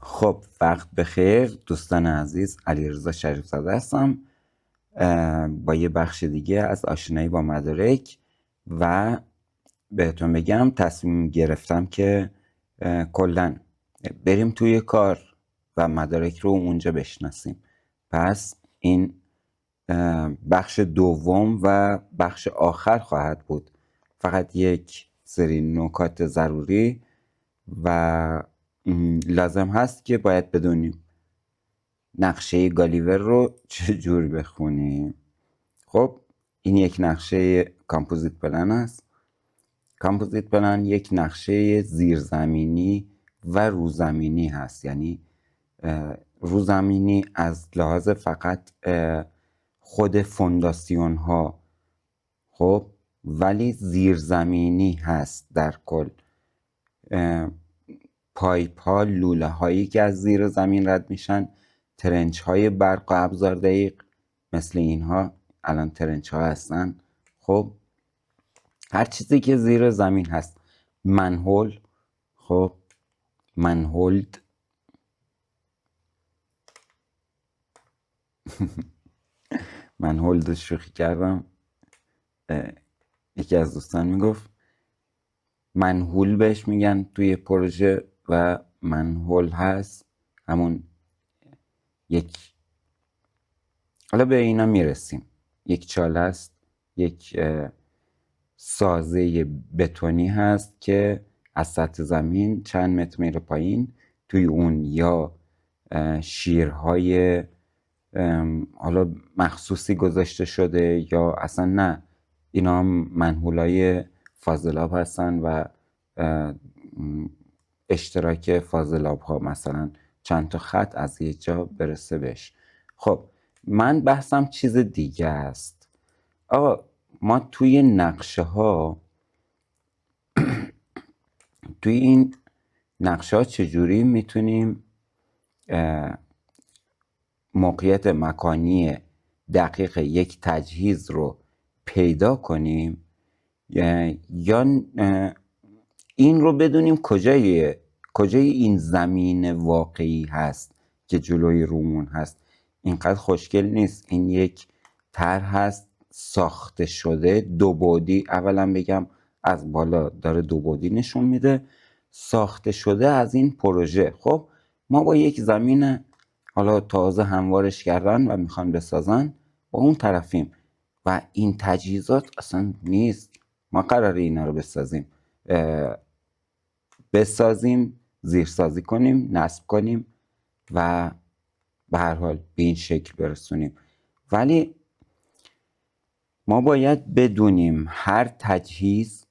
خب وقت بخیر دوستان عزیز، علیرضا شریف زاده هستم با یه بخش دیگه از آشنایی با مدارک. و بهتون بگم تصمیم گرفتم که کلاً بریم توی کار و مدارک رو اونجا بشناسیم. پس این بخش دوم و بخش آخر خواهد بود. فقط یک سری نکات ضروری و لازم هست که باید بدونیم نقشه گالیور رو چجور بخونیم. خب این یک نقشه کامپوزیت پلن است. کامپوزیت پلن یک نقشه زیرزمینی و روزمینی هست. یعنی روزمینی از لحاظ فقط خود فونداسیون ها، خب ولی زیرزمینی هست در کل. پایپ ها، لوله هایی که از زیر زمین رد میشن، ترنچ های برق و ابزار دقیق مثل اینها الان ترنچ ها هستن. خب هر چیزی که زیر زمین هست، منهول، خب منهولد منهولد شوخی کردم، یکی از دوستان میگفت منهول بهش میگن توی پروژه و منهول هست همون یک. حالا به اینا میرسیم. یک چاله است، یک سازه بتونی هست که از سطح زمین چند متر میره پایین. توی اون یا شیرهای حالا مخصوصی گذاشته شده یا اصلا نه، اینا هم منحولای فاضلاب هستن و اشتراک فاضلاب ها مثلا چند تا خط از یه جا برسه بهش. خب من بحثم چیز دیگه است. آقا ما توی نقشه ها توی این نقشه ها چجوری میتونیم موقعیت مکانی دقیق یک تجهیز رو پیدا کنیم یا این رو بدونیم کجای این زمین واقعی هست که جلوی رومون هست. اینقدر خوشگل نیست. این یک طرح هست ساخته شده دو بعدی. اولا بگم از بالا داره دو بعدی نشون میده، ساخته شده از این پروژه. خب ما با یک زمین حالا تازه هموارش کردن و میخوان بسازن با اون طرفیم و این تجهیزات اصلا نیست. ما قراره اینا رو بسازیم، زیرسازی کنیم، نصب کنیم و به هر حال به این شکل برسونیم. ولی ما باید بدونیم هر تجهیز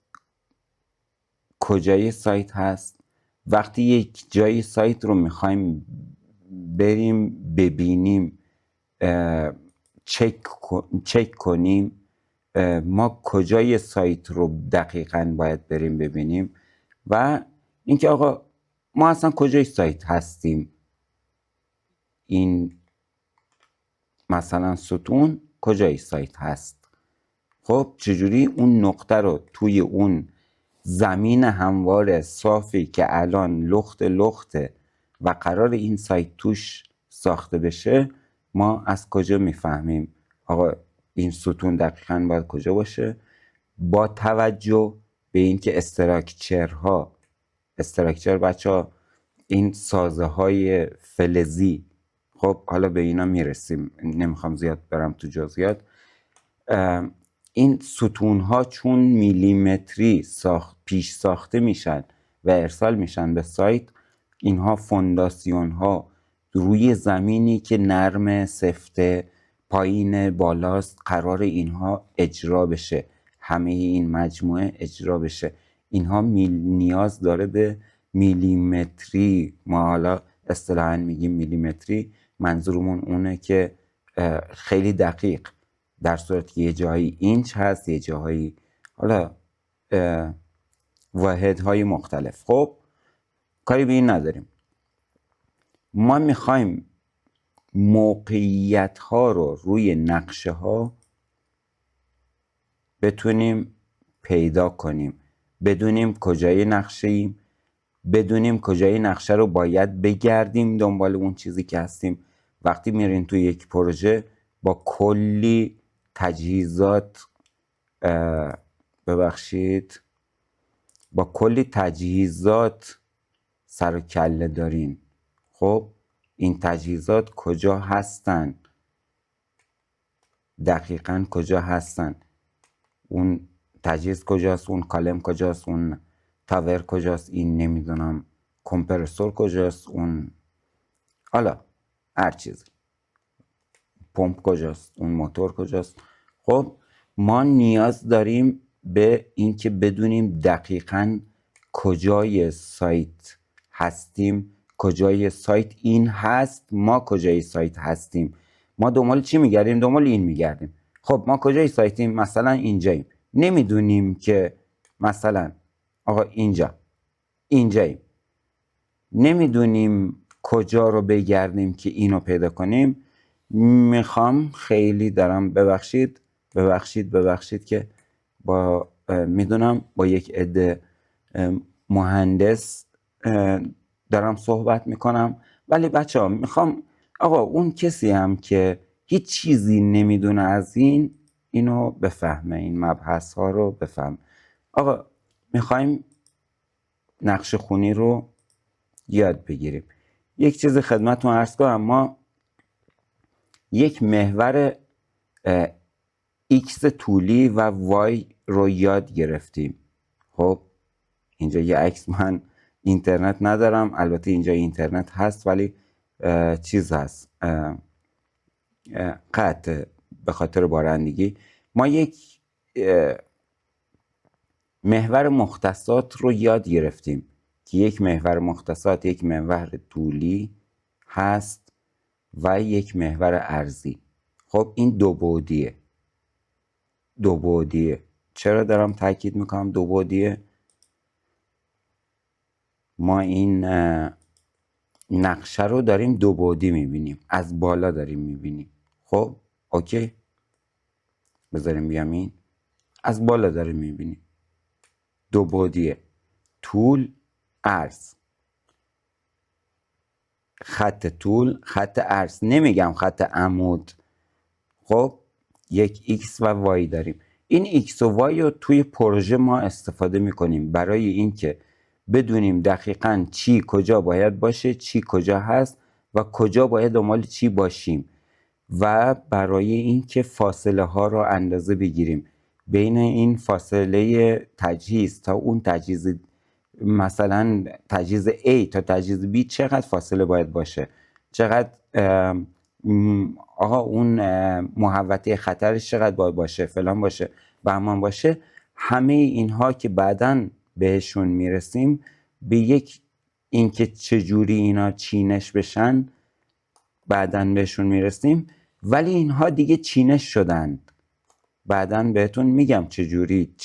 کجای سایت هست. وقتی یک جای سایت رو میخوایم بریم ببینیم، چک کنیم، ما کجای سایت رو دقیقاً باید بریم ببینیم و اینکه آقا ما اصلا کجای سایت هستیم. این مثلا ستون کجای سایت هست. خب چجوری اون نقطه رو توی اون زمین هموار صافی که الان لخته و قرار این سایت توش ساخته بشه، ما از کجا میفهمیم آقا این ستون دقیقاً باید کجا باشه؟ با توجه به اینکه استراکچر بچه ها این سازه های فلزی، خب حالا به اینا میرسیم، نمیخوام زیاد برم تو جزئیات. این ستون ها چون میلیمتری پیش ساخته میشن و ارسال میشن به سایت، اینها فونداسیون ها روی زمینی که نرم، سفته، پایین، بالاست، قرار اینها اجرا بشه، همه این مجموعه اجرا بشه. اینها نیاز داره به میلیمتری. ما حالا اصطلاحاً میگیم میلیمتری، منظورمون اونه که خیلی دقیق، در صورتی که یه جایی اینچ هست، یه جایی حالا واحدهای مختلف. خب کاری به این نداریم. ما میخوایم موقعیت ها رو روی نقشه ها بتونیم پیدا کنیم، بدونیم کجای نقشه ایم، بدونیم کجای نقشه رو باید بگردیم دنبال اون چیزی که هستیم. وقتی میرین توی یک پروژه با کلی تجهیزات با کلی تجهیزات سر و کله دارین. خب این تجهیزات کجا هستن؟ دقیقاً کجا هستن؟ اون تجهیز کجاست؟ اون کالم کجاست؟ اون تاور کجاست؟ این نمیدونم کمپرسور کجاست؟ اون حالا هر چیزی، پمپ کجاست؟ اون موتور کجاست؟ خب ما نیاز داریم به اینکه بدونیم دقیقاً کجای سایت هستیم، کجای سایت این هست، ما کجای سایت هستیم. ما دنبال چی میگردیم؟ دنبال این میگردیم. خب ما کجای سایتیم؟ مثلا اینجاییم. نمیدونیم که مثلا آقا اینجاییم. نمیدونیم کجا رو بگردیم که اینو پیدا کنیم. میخوام خیلی دارم ببخشید که میدونم با یک عده مهندس دارم صحبت میکنم، ولی بچه ها میخوام آقا اون کسی هم که هیچ چیزی نمیدونه از اینو بفهمه، این مبحث ها رو بفهم. آقا میخوایم نقش خونی رو یاد بگیریم. یک چیز خدمتتون عرض کنم، ما یک محور X طولی و Y رو یاد گرفتیم. خب اینجا یه عکس، من اینترنت ندارم، البته اینجا اینترنت هست ولی چیز هست، قطع به خاطر بارندگی. ما یک محور مختصات رو یاد گرفتیم که یک محور مختصات یک محور طولی هست و یک محور عرضی. خب این دو بعدیه. چرا دارم تاکید میکنم دو بعدیه؟ ما این نقشه رو داریم دو بعدی میبینیم، از بالا داریم میبینیم. خب اوکی، بذاریم بیام این از بالا داریم میبینیم، دو بعدیه، طول عرض، خط طول خط عرض، نمیگم خط عمود. خب یک X و Y داریم. این X و Y رو توی پروژه ما استفاده میکنیم برای اینکه بدونیم دقیقاً چی کجا باید باشه، چی کجا هست و کجا باید دنبال چی باشیم، و برای اینکه فاصله ها رو اندازه بگیریم بین این فاصله تجهیز تا اون تجهیز، مثلا تجهیز A تا تجهیز B چقدر فاصله باید باشه، چقدر آقا اون محوطه خطرش چقدر باید باشه، فلان باشه، بهمان باشه. همه اینها که بعداً بهشون میرسیم، به یک اینکه چجوری اینا چینش بشن بعداً بهشون میرسیم، ولی اینها دیگه چینش شدن. بعداً بهتون میگم چجوری،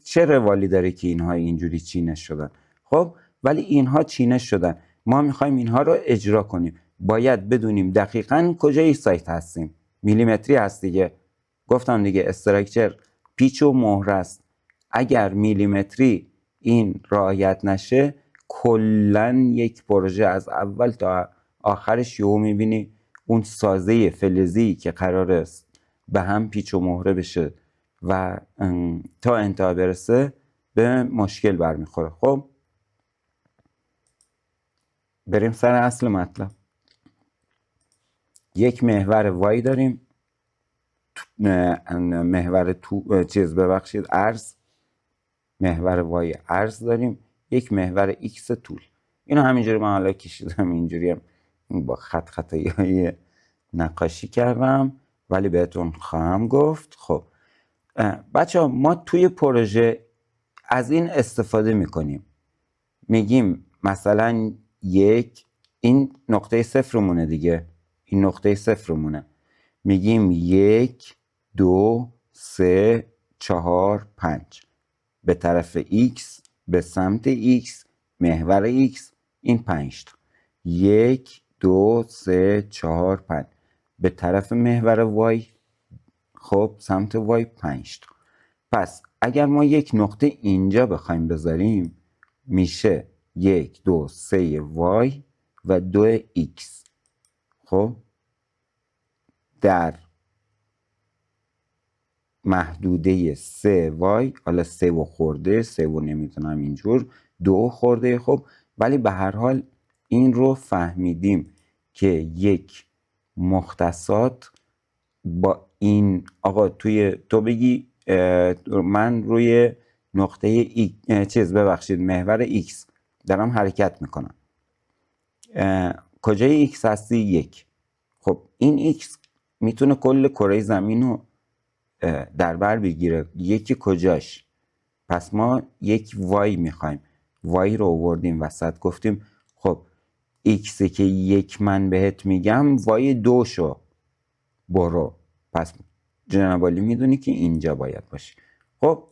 چه روالی داره که اینها اینجوری چینش شدن. خب ولی اینها چینش شدن، ما میخوایم اینها رو اجرا کنیم. باید بدونیم دقیقاً کجای سایت هستیم. میلیمتری هست دیگه، گفتم دیگه، استراکچر پیچ و مهره است. اگر میلیمتری این رعایت نشه، کلاً یک پروژه از اول تا آخرش یهو میبینی اون سازه فلزی که قرار است به هم پیچ و مهره بشه و تا انتها برسه به مشکل برمیخوره. خب بریم سر اصل مطلب. یک محور وای داریم، محور عرض، محور وای عرض داریم، یک محور ایکس طول. اینو همینجوری من حالا کشیدم، اینجوری هم با خطایی نقاشی کردم، ولی بهتون خواهم گفت. خب بچه ها، ما توی پروژه از این استفاده میکنیم، میگیم مثلا این نقطه صفرمونه دیگه، این نقطه صفرمونه، میگیم 1 2 3 4 5 به طرف X، به سمت X، محور X، این 5 تا. 1 2 3 4 5 به طرف محور Y، خب سمت Y 5 تا. پس اگر ما یک نقطه اینجا بخوایم بذاریم، میشه 1 2 3 وای و 2 ایکس. خب در محدوده 3 وای، حالا 3 و خورده، 3 و نمیتونم اینجور، 2 خورده. خب ولی به هر حال این رو فهمیدیم که یک مختصات با این، آقا توی تو بگی من روی نقطه محور ایکس دارم حرکت میکنم، کجای ایکس هستی؟ 1. خب این ایکس میتونه کل کره زمین رو در بر بگیره. یکی کجاش؟ پس ما یک وای میخوایم. وای رو آوردیم وسط، گفتیم خب ایکسی که 1 من بهت میگم، وای 2 شو برو. پس جناب عالی میدونی که اینجا باید باشه. خب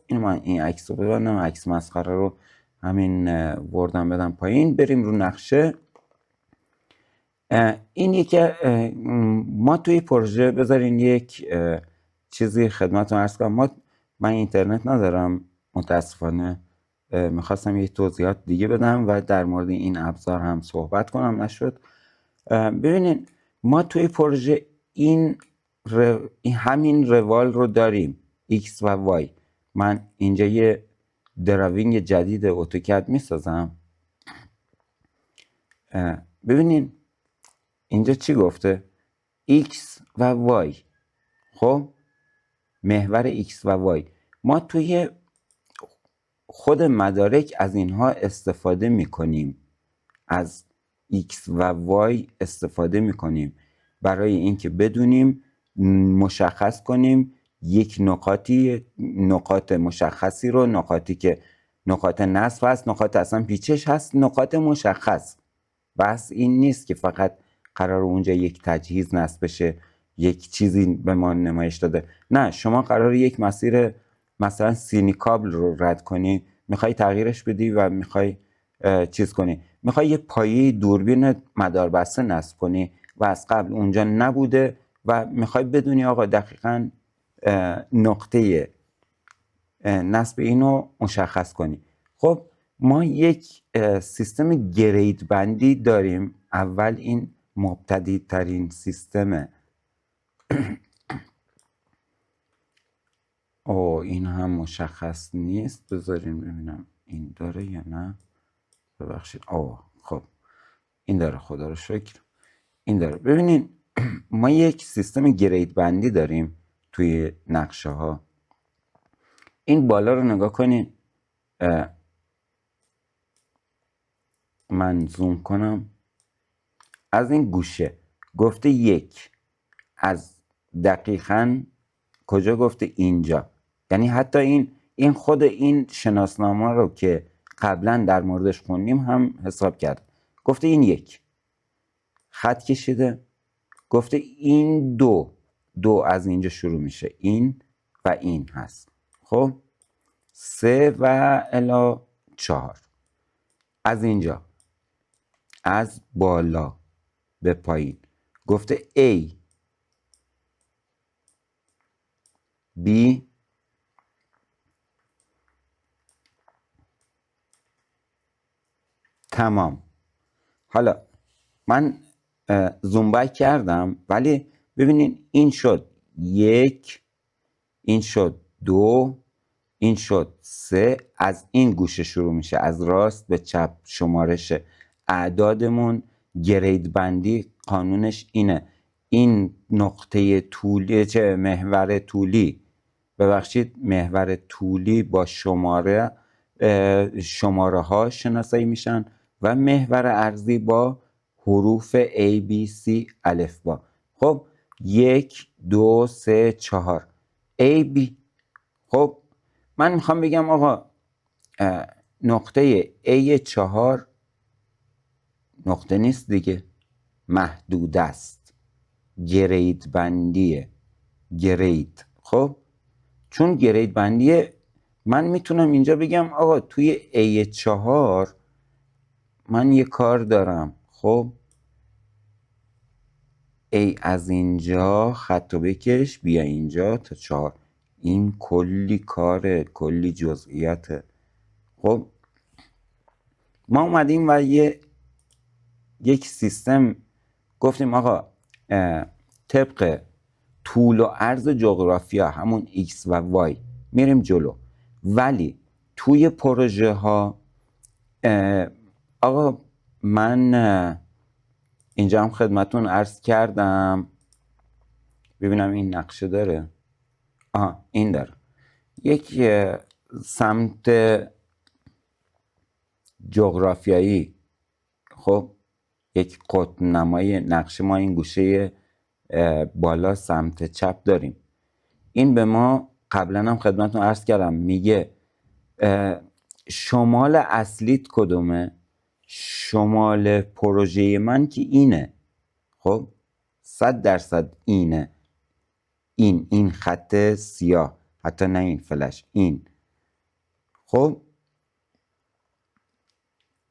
این عکس رو ببرم، عکس مسخره رو همین وردم بدم پایین. بریم رو نقشه. این که ما توی پروژه، بذارین یک چیزی خدمتتون عرض کنم. من اینترنت ندارم متاسفانه، میخواستم یه توضیحات دیگه بدم و در مورد این ابزار هم صحبت کنم، نشد. ببینین ما توی پروژه این همین روال رو داریم، X و Y. من اینجا یه دراوینگ جدید اتوکد میسازم. ببینین اینجا چی گفته؟ X و Y. خب محور X و Y، ما توی خود مدارک از اینها استفاده میکنیم، از X و Y استفاده میکنیم برای اینکه بدونیم، مشخص کنیم یک نقاط مشخصی رو، نقاطی که نقاط نصب هست، نقاط اصلا پیچش هست، نقاط مشخص. بس این نیست که فقط قرار اونجا یک تجهیز نصب بشه، یک چیزی به ما نمایش داده. نه، شما قرار یک مسیر مثلا سینی کابل رو رد کنی، میخوای تغییرش بدی و میخوای چیز کنی، میخوای یه پایه دوربین مداربسته نصب کنی و از قبل اونجا نبوده و میخوای بدونی آقا دقیقاً نقطه نصب اینو مشخص کنی. خب ما یک سیستم گرید بندی داریم. اول این مبتدی ترین سیستمه. این هم مشخص نیست، بذارین ببینم این داره یا نه. ببخشید. خب این داره، خدا رو شکر این داره. ببینین ما یک سیستم گرید بندی داریم توی نقشه ها. این بالا رو نگاه کنین، من زوم کنم. از این گوشه گفته 1، از دقیقاً کجا گفته؟ اینجا. یعنی حتی این خود این شناسنامه رو که قبلا در موردش خوندیم هم حساب کرد. گفته این 1 خط کشیده، گفته این 2 از اینجا شروع میشه، این و این هست. خب 3 و الی 4 از اینجا، از بالا به پایین گفته A B تمام. حالا من زوم بک کردم، ولی ببینین این شد 1، این شد 2، این شد 3. از این گوشه شروع میشه، از راست به چپ شمارش اعدادمون. گرید بندی قانونش اینه، این نقطه طولی، چه محور طولی، ببخشید محور طولی با شماره ها شناسایی میشن و محور عرضی با حروف A B C الفبا. خب 1 2 3 4 A B. خب من میخوام بگم آقا نقطه A4 نقطه نیست دیگه، محدود است، گرید بندیه، گرید. خب چون گرید بندیه، من میتونم اینجا بگم آقا توی A4 من یه کار دارم. خب A از اینجا خط و بکش بیا اینجا تا 4. این کلی کاره، کلی جزئیاته. خب ما اومدیم و یک سیستم گفتیم آقا طبق طول و عرض جغرافیا همون X و Y میریم جلو، ولی توی پروژه ها آقا من اینجا هم خدمتون عرض کردم، ببینم این نقشه داره، این داره، یک سمت جغرافیایی، خب یک قطب نمای نقشه ما این گوشه بالا سمت چپ داریم. این به ما قبلا هم خدمتتون عرض کردم میگه شمال اصلیت کدومه؟ شمال پروژه من که اینه، خب 100% اینه، این خط سیاه، حتی نه این فلش، این. خب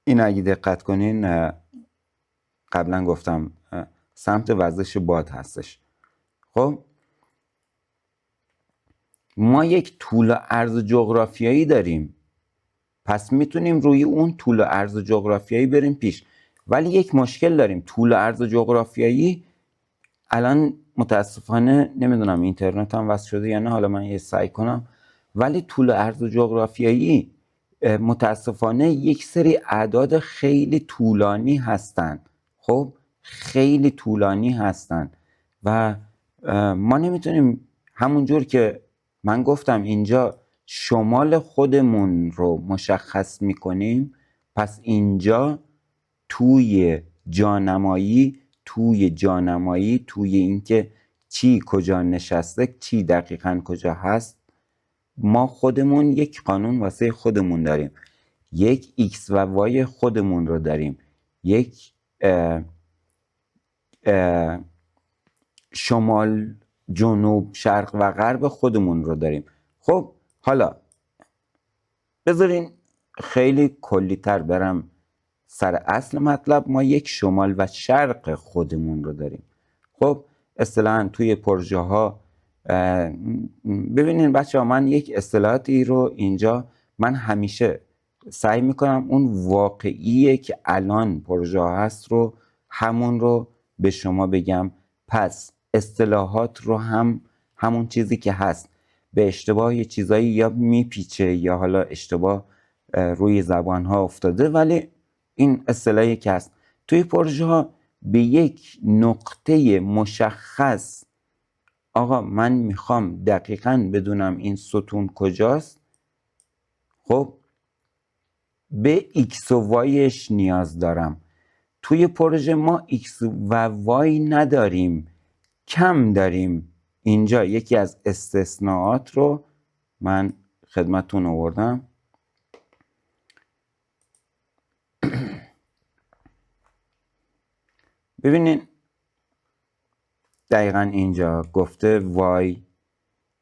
این اگه دقت کنین قبلا گفتم سمت وزش باد هستش. خب ما یک طول و عرض جغرافیایی داریم، پس میتونیم روی اون طول و عرض جغرافیایی بریم پیش، ولی یک مشکل داریم. طول و عرض جغرافیایی الان متاسفانه نمیدونم اینترنت هم وصل شده یا نه، حالا من یه سعی کنم، ولی طول و عرض جغرافیایی متاسفانه یک سری اعداد خیلی طولانی هستن، خب خیلی طولانی هستن و ما نمیتونیم همونجور که من گفتم اینجا شمال خودمون رو مشخص میکنیم، پس اینجا توی جانمایی توی اینکه چی کجا نشسته، چی دقیقاً کجا هست، ما خودمون یک قانون واسه خودمون داریم، یک X و Y خودمون رو داریم، یک شمال جنوب شرق و غرب خودمون رو داریم. خب حالا بذارین خیلی کلی‌تر برم سر اصل مطلب. ما یک شمال و شرق خودمون رو داریم. خب اصطلاحاً توی پروژه ها ببینین بچه ها، من یک اصطلاحاتی رو اینجا من همیشه سعی میکنم اون واقعیه که الان پروژه ها هست رو همون رو به شما بگم، پس اصطلاحات رو همون چیزی که هست، به اشتباه یه چیزایی یا میپیچه یا حالا اشتباه روی زبان ها افتاده، ولی این اصطلاحی که هست توی پروژه ها به یک نقطه مشخص، آقا من میخوام دقیقاً بدونم این ستون کجاست، خب به X و Yش نیاز دارم. توی پروژه ما X و Y نداریم، کم داریم. اینجا یکی از استثناءات رو من خدمتتون آوردم. ببینین دقیقاً اینجا گفته Y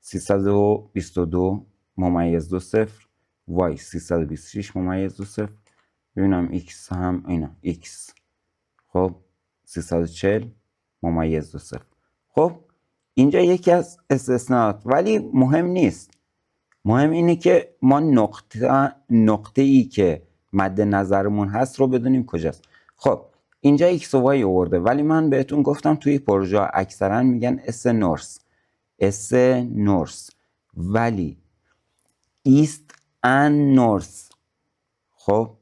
322 ممیز 2 صفر، Y 326 ممیز 2 صفر، ببینم X هم اینا X، خب 340 ممیز 2 صفر. خب اینجا یکی از استثناءات، ولی مهم نیست. مهم اینه که ما نقطه ای که مد نظرمون هست رو بدونیم کجاست. خب اینجا X و Y آورده، ولی من بهتون گفتم توی پروژه اکثرا میگن اس نورس، ولی ایست ان نورس، خب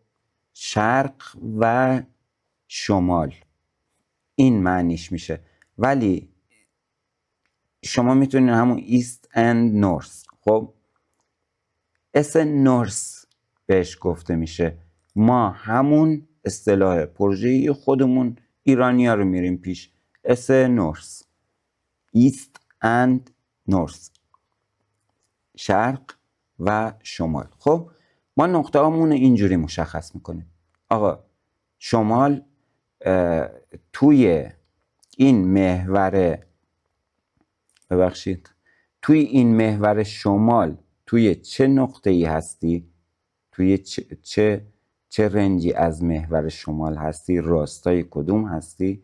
شرق و شمال، این معنیش میشه، ولی شما میتونید همون ایست اند نورس، خب اس نورس بهش گفته میشه. ما همون اصطلاح پروژه‌ای خودمون ایرانی‌ها رو میریم پیش، اس نورس، ایست اند نورس، شرق و شمال. خب ما نقطه هامون اینجوری مشخص میکنیم. آقا شمال توی این محور، توی این محور شمال توی چه نقطه ای هستی؟ توی چه رنجی از محور شمال هستی؟ راستای کدوم هستی؟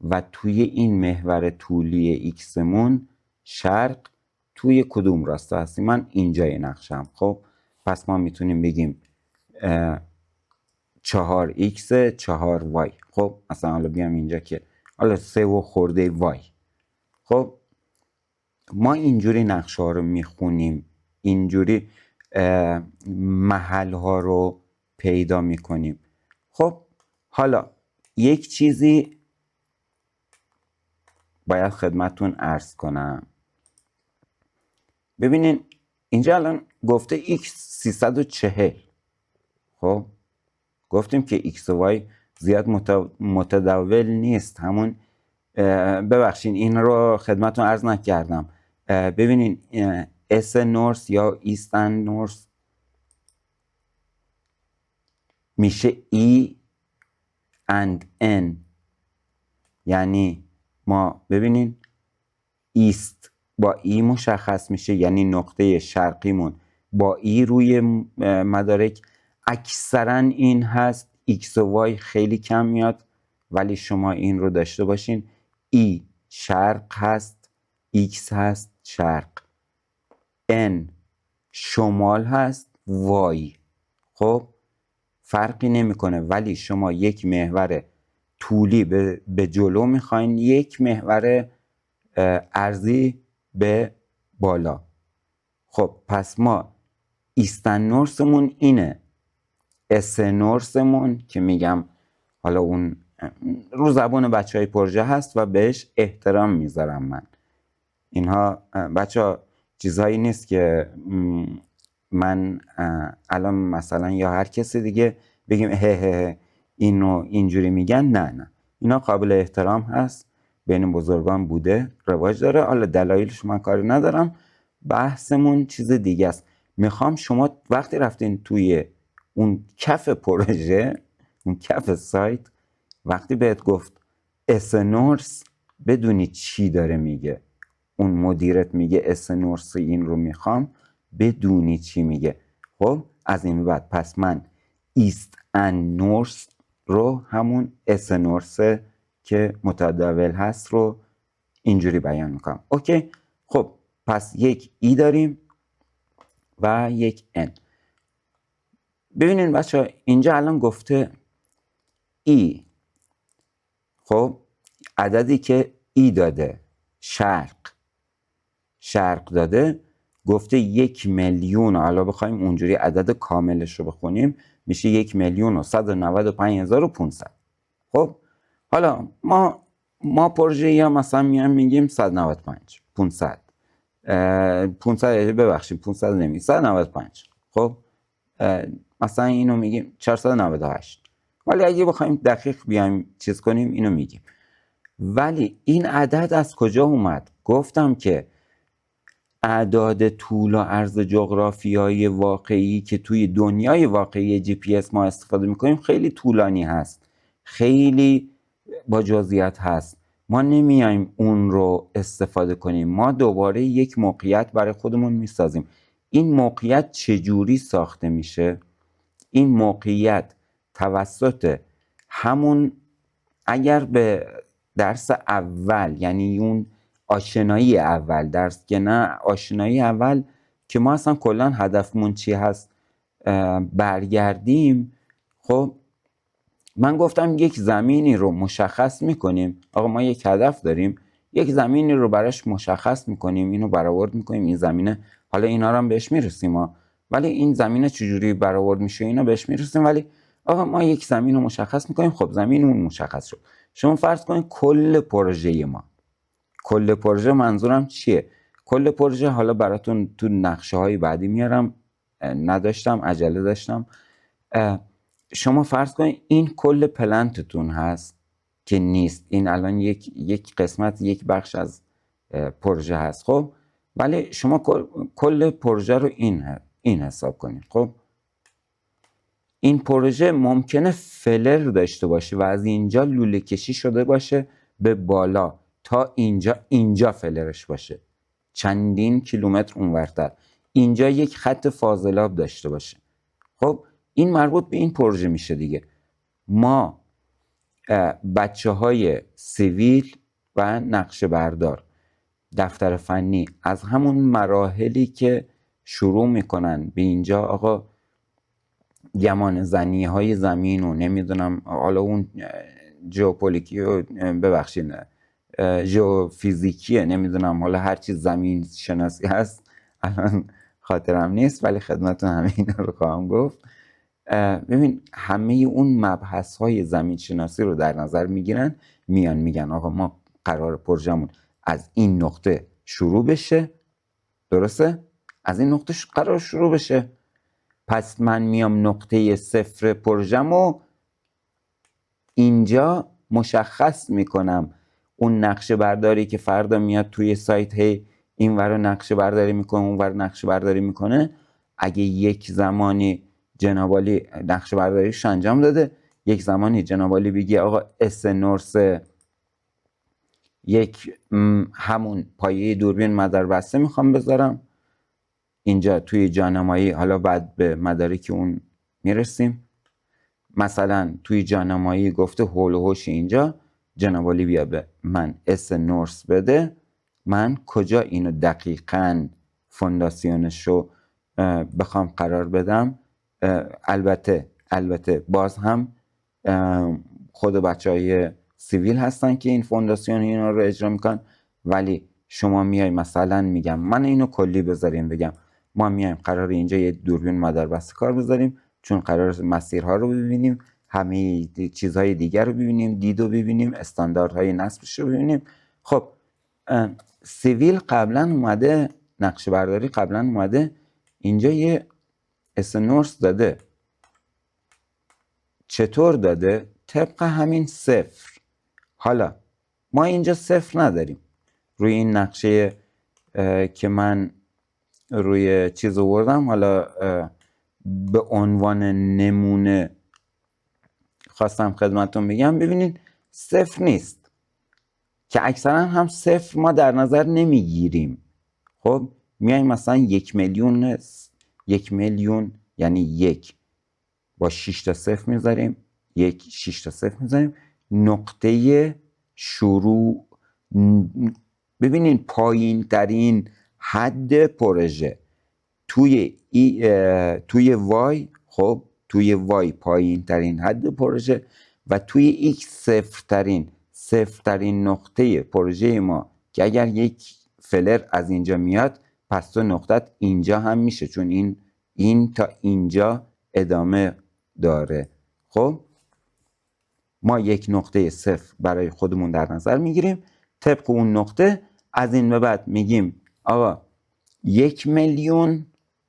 و توی این محور طولی ایکسمون شرق توی کدوم راستا هستی؟ من اینجای نقشم. خب پس ما میتونیم بگیم 4x 4y. خب مثلا حالا بیام اینجا که حالا 3 و خورده y. خب ما اینجوری نقشه ها رو میخونیم، اینجوری محل ها رو پیدا میکنیم. خب حالا یک چیزی باید خدمتون عرض کنم. ببینین اینجا الان گفته x 340. خب گفتیم که x و y زیاد متداول نیست. همون ببخشید این رو خدمتون عرض نکردم. ببینین اس نورس یا ایستن نورس میشه E and N. یعنی ما ببینین ایست با ای مشخص میشه، یعنی نقطه شرقیمون با ای روی مدارک. اکثرا این هست، x و y خیلی کم میاد، ولی شما این رو داشته باشین ای شرق هست، x هست شرق، n شمال هست، y. خب فرقی نمیکنه، ولی شما یک محور طولی به جلو میخواین، یک محور ارضی به بالا. خب پس ما ایستن نورسمون اینه، اس نورسمون که میگم حالا اون رو زبان بچه های پروژه هست و بهش احترام میذارم من. اینها بچه ها چیزهایی نیست که من الان مثلا یا هر کسی دیگه بگیم هه اینو اینجوری میگن. نه اینا قابل احترام هست، بین بزرگان بوده، رواج داره. حالا دلایلش من کاری ندارم، بحثمون چیز دیگه است. میخوام شما وقتی رفتین توی اون کف پروژه، اون کف سایت، وقتی بهت گفت اسنورس بدونی چی داره میگه. اون مدیرت میگه اسنورس این رو میخوام، بدونی چی میگه. خب از این بعد پس من ایست ان نورس رو همون اسنورس که متداول هست رو اینجوری بیان میکنم. اوکی. خب پس یک ای داریم و یک n. ببینین بچه ها اینجا الان گفته ای. خب عددی که ای داده شرق داده، گفته 1,000,000. حالا بخوایم اونجوری عدد کاملش رو بخونیم میشه 1,195,500. خب حالا ما پروژه یا مثلا میگیم 195 500 ببخشید 500 نمیگیم 195. خب مثلا اینو میگیم 498. ولی اگه بخوایم دقیق بیایم چیز کنیم اینو میگیم. ولی این عدد از کجا اومد؟ گفتم که اعداد طول و عرض جغرافیایی واقعی که توی دنیای واقعی جی پی اس ما استفاده میکنیم خیلی طولانی هست، خیلی با جزئیات هست. ما نمیایم اون رو استفاده کنیم، ما دوباره یک موقعیت برای خودمون میسازیم. این موقعیت چجوری ساخته میشه؟ این موقعیت توسط همون، اگر به درس اول یعنی اون آشنایی اول درس که نه آشنایی اول که ما اصلا کلا هدفمون چی هست برگردیم. خب من گفتم یک زمینی رو مشخص میکنیم. آقا ما یک هدف داریم، یک زمینی رو براش مشخص میکنیم، اینو برآورد میکنیم. این زمینه حالا اینا رو هم بهش میرسیم ولی این زمینه چجوری برآورد میشه اینا بهش میرسیم. ولی آقا ما یک زمین رو مشخص میکنیم. خب زمین اون مشخص شد. شما فرض کنید کل پروژه ما، کل پروژه منظورم چیه؟ کل پروژه حالا براتون تو نقشه های بعدی میارم، نداشتم عجله داشتم. شما فرض کنید این کل پلنتتون هست که نیست، این الان یک قسمت یک بخش از پروژه هست. خب ولی شما کل پروژه رو این حساب کنید. خب این پروژه ممکنه فلر داشته باشه و از اینجا لوله کشی شده باشه به بالا تا اینجا فلرش باشه، چندین کیلومتر اونورتر اینجا یک خط فاضلاب داشته باشه. خب این مربوط به این پروژه میشه دیگه. ما بچه های سیویل و نقشه بردار دفتر فنی از همون مراحلی که شروع میکنن به اینجا، آقا گمان زنی های زمین و نمیدونم حالا اون ژئوپلیتیکی و ببخشید ژئوفیزیکیه، نمیدونم حالا هر چیز زمین شناسی هست الان خاطرم نیست، ولی خدمتتون همه اینا رو خواهم گفت. ببین همه اون مبحث های زمین شناسی رو در نظر میگیرن، میان میگن آقا ما قرار پروژمون از این نقطه شروع بشه، درسته؟ از این نقطه قرار شروع بشه، پس من میام نقطه صفر پروژمو اینجا مشخص میکنم. اون نقشه برداری که فردا میاد توی سایت هی این ور نقشه برداری میکنه اون ور نقشه برداری میکنه، اگه یک زمانی جناب عالی نقشه برداریش انجام داده، یک زمانی جناب عالی بگی آقا اس نورس یک همون پایه دوربین مداربسته میخوام بذارم اینجا توی جانمایی، حالا بعد به مدارک اون میرسیم، مثلا توی جانمایی گفته هول و هوش اینجا، جناب عالی بیا به من اس نورس بده، من کجا اینو دقیقاً فونداسیونش رو بخوام قرار بدم. البته باز هم خود بچهای سیویل هستن که این فونداسیون اینا رو اجرا میکنن، ولی شما میای مثلا میگم من اینو کلی بذاریم بگم ما میایم قرار اینجا یه دوربین مداربسته کار بذاریم چون قرار مسیرها رو ببینیم، همه چیزهای دیگر رو ببینیم، دید رو ببینیم، استانداردهای نصبش رو ببینیم. خب سیویل قبلا اومده، نقشه برداری قبلا اومده اینجا یه اسنورس داده. چطور داده؟ طبق همین صفر. حالا ما اینجا صفر نداریم روی این نقشه که من روی چیز آوردم، حالا به عنوان نمونه خواستم خدمتتون بگم. ببینید صفر نیست که اکثرا هم صفر ما در نظر نمیگیریم. خب میایم مثلا 1,000,000 یعنی 1 با 6 تا صفر میذاریم، 6 تا صفر میذاریم، نقطه شروع. ببینین پایین ترین حد پروژه توی وای، خب توی وای پایین ترین حد پروژه و توی ایکس صفر ترین نقطه پروژه ما که اگر یک فلر از اینجا میاد پس تو نقطت اینجا هم میشه چون این تا اینجا ادامه داره. خب ما یک نقطه صفر برای خودمون در نظر میگیریم، طبق اون نقطه از این به بعد میگیم آقا 1,000,000،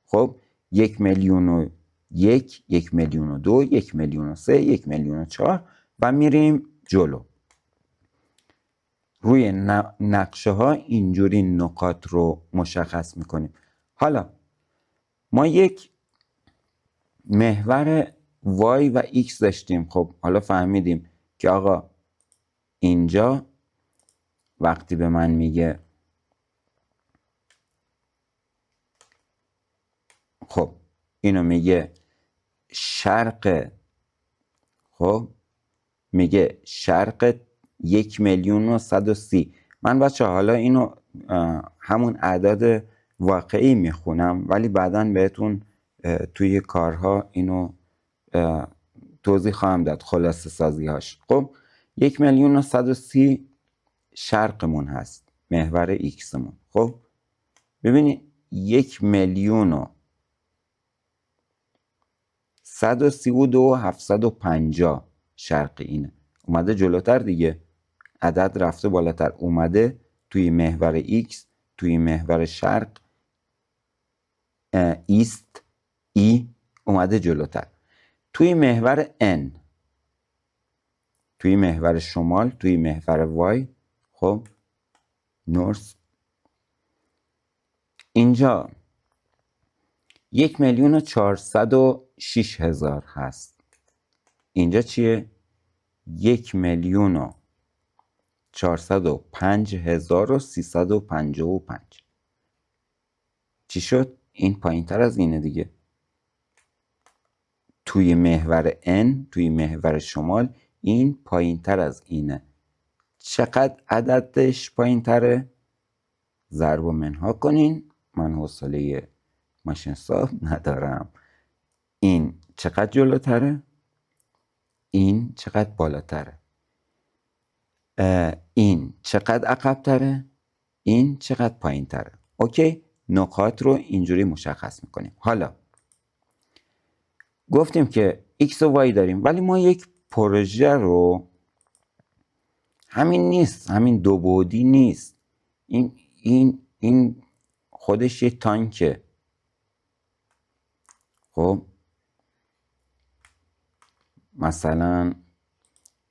خب 1,000,001، 1,000,002، 1,000,003، 1,000,004 و میریم جلو. روی نقشه ها اینجوری نقاط رو مشخص میکنیم. حالا ما یک محور y و x داشتیم. خب حالا فهمیدیم که آقا اینجا وقتی به من میگه خب اینو میگه شرق، خب میگه شرق 1,130,000. من بچه حالا اینو همون اعداد واقعی میخونم ولی بعداً بهتون توی کارها اینو توضیح خواهم داد، خلاصه سازی هاش. خب 1,130,000 شرقمون هست، محور ایکسمون. خب ببینید 1,132,750 شرق اینه، اومده جلوتر دیگه، عدد رفته بالاتر، اومده توی محور ایکس، توی محور شرق ایست ای اومده جلوتر، توی محور N، توی محور شمال، توی محور وای، خب نورس اینجا 1,406,000 هست. اینجا چیه؟ 1,405,355. چی شد؟ این پایین تر از اینه دیگه. توی محور N، توی محور شمال، این پایین تر از اینه. چقدر عددش پایین تره؟ ضرب و منها کنین، من حوصله ماشین حساب ندارم. این چقدر جلوتره، این چقدر بالاتره، این چقدر عقبتره، این چقدر پایین تره. اوکی، نقاط رو اینجوری مشخص میکنیم. حالا گفتیم که x و y داریم، ولی ما یک پروژه رو همین نیست، همین دو بعدی نیست، این خودش یه تانکه. خب مثلا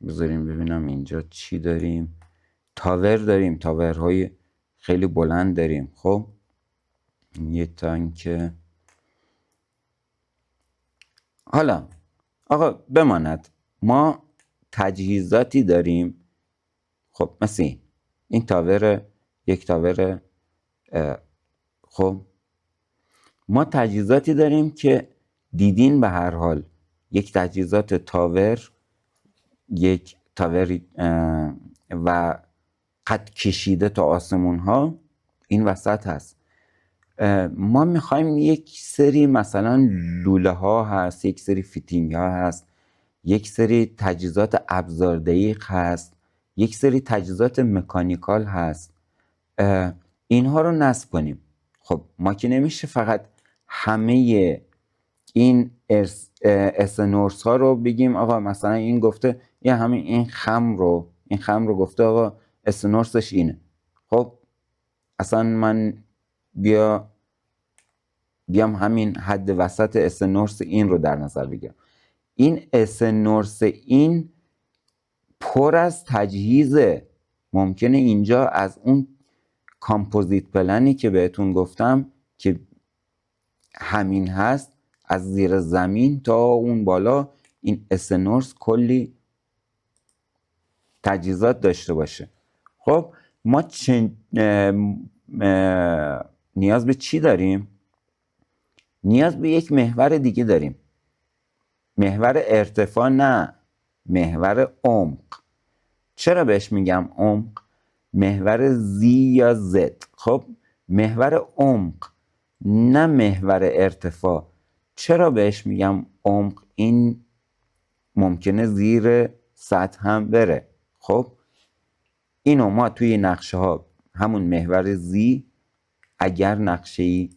بذاریم ببینم اینجا چی داریم. تاور داریم، تاورهای خیلی بلند داریم. خب یه تانکه. حالا آقا بماند ما تجهیزاتی داریم. خب مثل این تاور، یک تاور. خب ما تجهیزاتی داریم که دیدین به هر حال یک تجهیزات تاور، یک تاور و قد کشیده تا آسمون ها این وسط هست. ما میخوایم یک سری مثلا لوله ها هست، یک سری فیتینگ ها هست، یک سری تجهیزات ابزار دقیق هست، یک سری تجهیزات مکانیکال هست. اینها رو نصب کنیم. خب ما که نمیشه فقط همه این اسنورس ها رو بگیم آقا مثلا این گفته یه همین این خم رو گفته آقا اسنورسش اینه. خب اصلا من بیام همین حد وسط اسنورس این رو در نظر بگیرم. این اسنورس این پر از تجهیزه. ممکنه اینجا از اون کامپوزیت پلنی که بهتون گفتم که همین هست، از زیر زمین تا اون بالا این اسنورس کلی تجهیزات داشته باشه. خب ما نیاز به چی داریم؟ نیاز به یک محور دیگه داریم. محور ارتفاع نه، محور عمق. چرا بهش میگم عمق؟ محور Z یا Z. خب محور عمق نه محور ارتفاع. چرا بهش میگم عمق؟ این ممکنه زیر سطح هم بره. خب اینو ما توی نقشه ها همون محور Z، اگر نقشه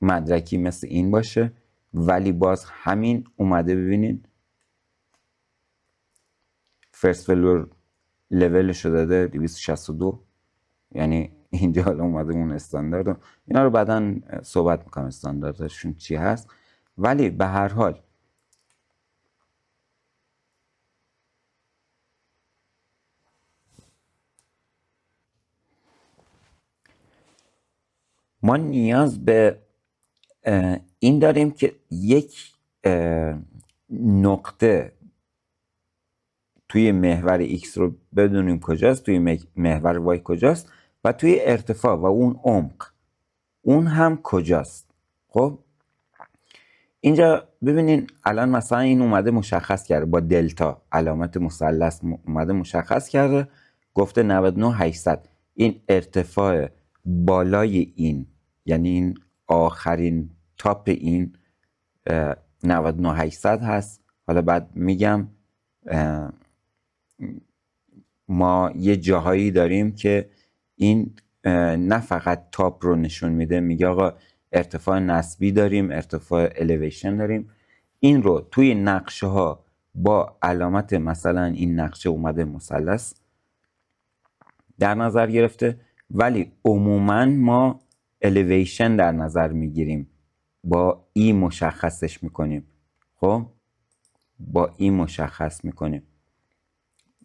مدرکی مثل این باشه ولی باز همین اومده، ببینین فرست فلور لولش رو داده 262، یعنی اینجا حالا اومده اون استاندارد. اینا رو بعدا صحبت میکنم استانداردشون چی هست. ولی به هر حال ما نیاز به این داریم که یک نقطه توی محور X رو بدونیم کجاست، توی محور Y کجاست و توی ارتفاع و اون عمق اون هم کجاست. خب اینجا ببینین الان مثلا این اومده مشخص کرده با دلتا، علامت مثلث اومده مشخص کرده، گفته 99,800. این ارتفاع بالای این، یعنی این آخرین تاپ این 99,800 هست. حالا بعد میگم ما یه جاهایی داریم که این نه فقط تاپ رو نشون میده، میگه آقا ارتفاع نسبی داریم، ارتفاع الیویشن داریم. این رو توی نقشه ها با علامت مثلا این نقشه اومده مثلث در نظر گرفته، ولی عموما ما الیویشن در نظر میگیریم، با ای مشخصش میکنیم. خب با ای مشخص میکنیم.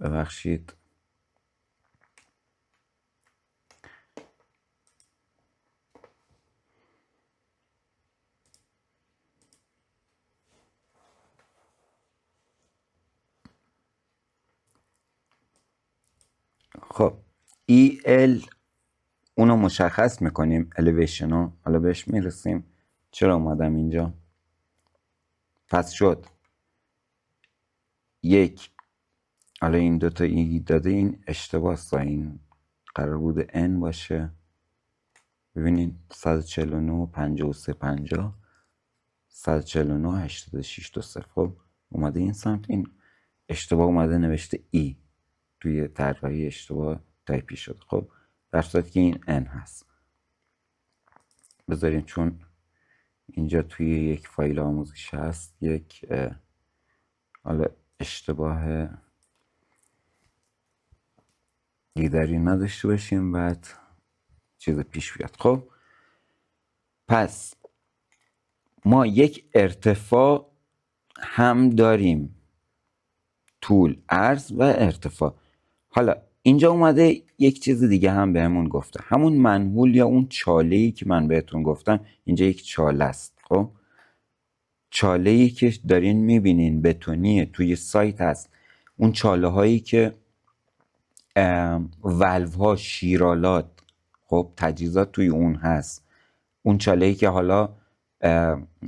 ببخشید خب EL اونو مشخص میکنیم، الیویشن رو حالا بهش میرسیم. چرا اومدم اینجا؟ پس شد یک، حالا این دوتا ای داده، این اشتباه، این قرار بوده N باشه. ببینین 149 53 50 149 86 دو صفر. خب اومده این سمت، این اشتباه اومده نوشته ای، توی طراحی اشتباه تایپی شده. خب در صورتی که این ان هست. بذاریم چون اینجا توی یک فایل آموزش هست یک حالا اشتباه دیگری نداشته باشیم بعد چیز پیش بیاد. خب پس ما یک ارتفاع هم داریم، طول، عرض و ارتفاع. حالا اینجا اومده یک چیز دیگه هم بهمون گفته، همون منحول یا اون چاله‌ای که من بهتون گفتم. اینجا یک چاله است. خب چاله‌ای که دارین میبینین بتونیه توی سایت هست، اون چاله هایی که ولو ها، شیرالات، خب تجهیزات توی اون هست. اون چاله‌ای که حالا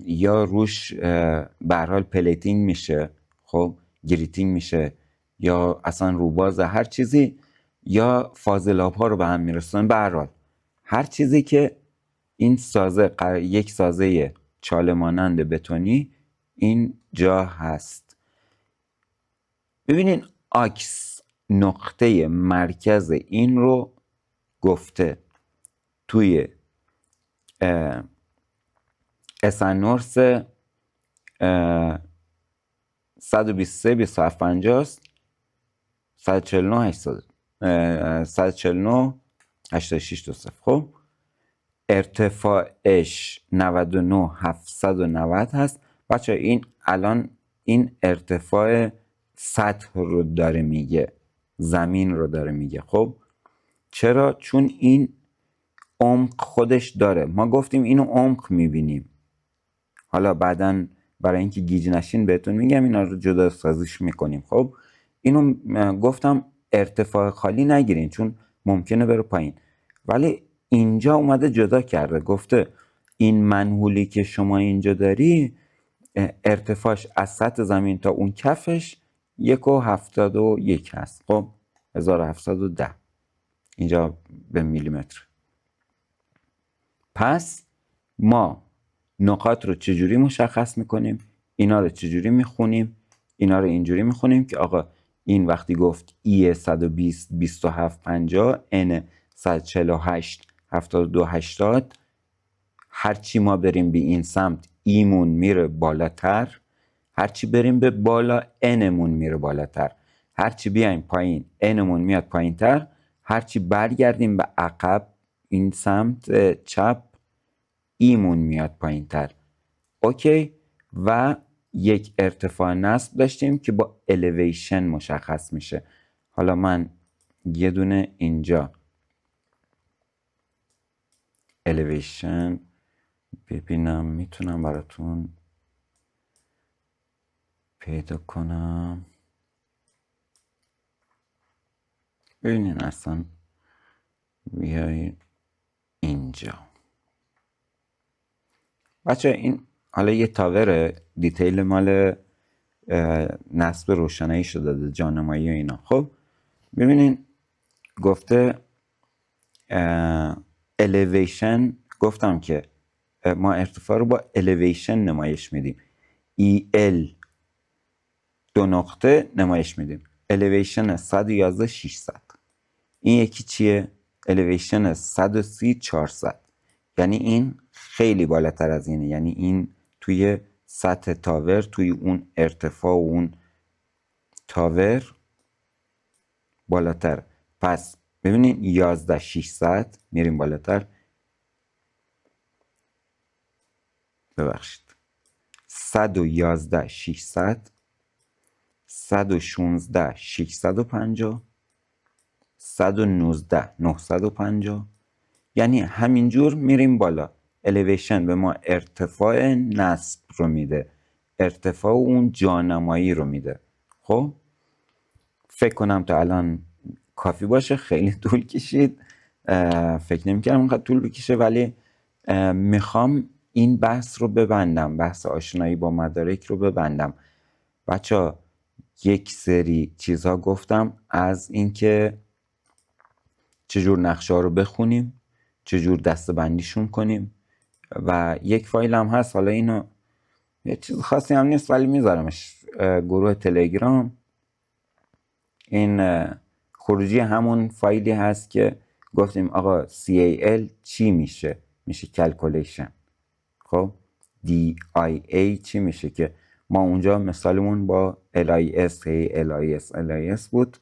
یا روش به هر حال پلیتینگ میشه، خب گریتینگ میشه، یا اصلا روباز هر چیزی، یا فاضلاب ها رو به هم میرسونن. به هر حال هر چیزی که این سازه یک سازه چاله مانند بتونی این جا هست. ببینین آکس نقطه مرکز این رو گفته توی اسنورس 123 2750 است، 149 86 دو صفر. خب ارتفاعش 99 790 هست. بچه این الان این ارتفاع سطح رو داره میگه، زمین رو داره میگه. خب چرا؟ چون این عمق خودش داره. ما گفتیم اینو عمق میبینیم. حالا بعداً برای اینکه گیج نشین بهتون میگم اینا رو جدا سازیش میکنیم. خب اینو گفتم ارتفاع خالی نگیرین چون ممکنه بره پایین، ولی اینجا اومده جدا کرده، گفته این منحولی که شما اینجا داری ارتفاعش از سطح زمین تا اون کفش 1.71 هست. خب 1710 اینجا به میلیمتر. پس ما نقاط رو چجوری مشخص میکنیم؟ اینا رو چجوری میخونیم؟ اینا رو اینجوری میخونیم که آقا این وقتی گفت ای 120 27 50 ان 148 72 80 هرچی ما بریم به این سمت ایمون میره بالاتر، هرچی بریم به بالا انمون میره بالاتر، هرچی بیایم پایین انمون میاد پایین تر، هرچی برگردیم به عقب این سمت چپ ایمون میاد پایین تر. اوکی. و یک ارتفاع نصب داشتیم که با الیویشن مشخص میشه. حالا من یه دونه اینجا الیویشن ببینم میتونم براتون پیدا کنم. ببینین اصلا بیاین اینجا بچه، این حالا یه تاور دیتیل مال نصب روشنایی شده داده، جانمایی و اینا. خب ببینین گفته الیویشن، گفتم که ما ارتفاع رو با الیویشن نمایش میدیم. ال 2 نقطه نمایش میدیم. الیویشن 111 600. این یکی چیه؟ الیویشن 130 400. یعنی این خیلی بالاتر از اینه، یعنی این توی سطح تاور، توی اون ارتفاع و اون تاور بالاتر. پس ببینین 11 600 میریم بالاتر، ببخشید 111 600 116 650 119 950. یعنی همینجور میریم بالا. الیویشن به ما ارتفاع نصب رو میده، ارتفاع اون جانمایی رو میده. خب فکر کنم تا الان کافی باشه. خیلی طول کشید، فکر نمی‌کردم اینقدر طول بکشه، ولی میخوام این بحث رو ببندم، بحث آشنایی با مدارک رو ببندم. بچه یک سری چیزها گفتم از اینکه چجور نقشه ها رو بخونیم، چجور دسته بندیشون کنیم، و یک فایل هم هست. حالا اینو یه چیز خاصی هم نیست ولی میذارمش گروه تلگرام. این خروجی همون فایلی هست که گفتیم آقا CAL چی میشه؟ میشه calculation. خب DIA چی میشه؟ که ما اونجا مثالمون با LIS LIS بود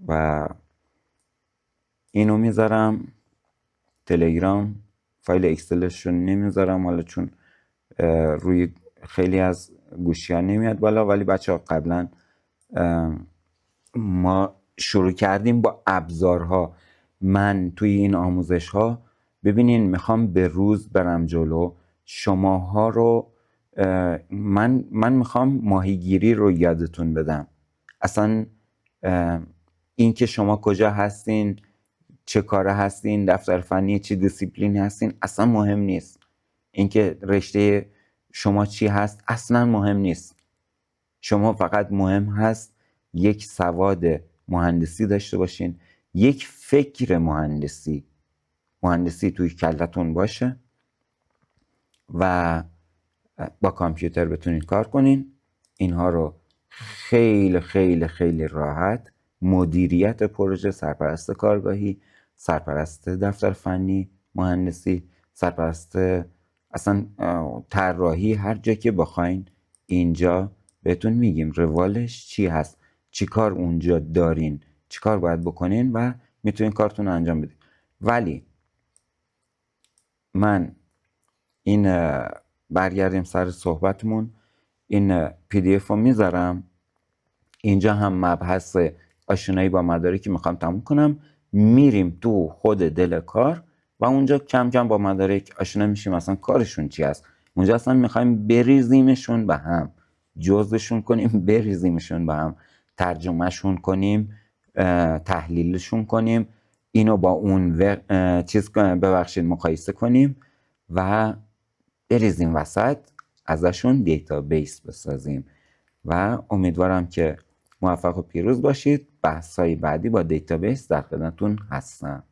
و اینو میذارم تلگرام. فایل اکسلشون نمیذارم حالا چون روی خیلی از گوشی ها نمیاد بالا، ولی بچه ها قبلا ما شروع کردیم با ابزارها. من توی این آموزش ها ببینین میخوام به روز برم جلو. شماها رو من میخوام ماهیگیری رو یادتون بدم. اصلا این که شما کجا هستین، چه کاره هستین، دفتر فنی چه دیسیپلینی هستین اصلا مهم نیست. اینکه رشته شما چی هست اصلا مهم نیست. شما فقط مهم هست یک سواد مهندسی داشته باشین، یک فکر مهندسی توی کلتون باشه و با کامپیوتر بتونین کار کنین. اینها رو خیلی خیلی خیلی راحت مدیریت پروژه، سرپرست کارگاهی، سرپرست دفتر فنی مهندسی، سرپرست اصلا طراحی، هر جا که بخواین اینجا بهتون میگیم روالش چی هست، چی کار اونجا دارین، چی کار باید بکنین و میتونین کارتون رو انجام بدین. ولی من این برگردیم سر صحبتمون، این PDF رو میذارم اینجا. هم مبحث آشنایی با مدارکی میخوام تموم کنم، میریم تو خود دل کار و اونجا کم کم با مدارک آشنا میشیم، اصلا کارشون چی هست. اونجا اصلا میخوایم بریزیمشون به هم، جزشون کنیم، بریزیمشون به هم، ترجمهشون کنیم، تحلیلشون کنیم، اینو با اون ببخشید مقایسه کنیم و بریزیم وسط، ازشون دیتابیس بسازیم. و امیدوارم که موفق و پیروز باشید. بحث‌های بعدی با دیتابیس در خدمتتون هستم.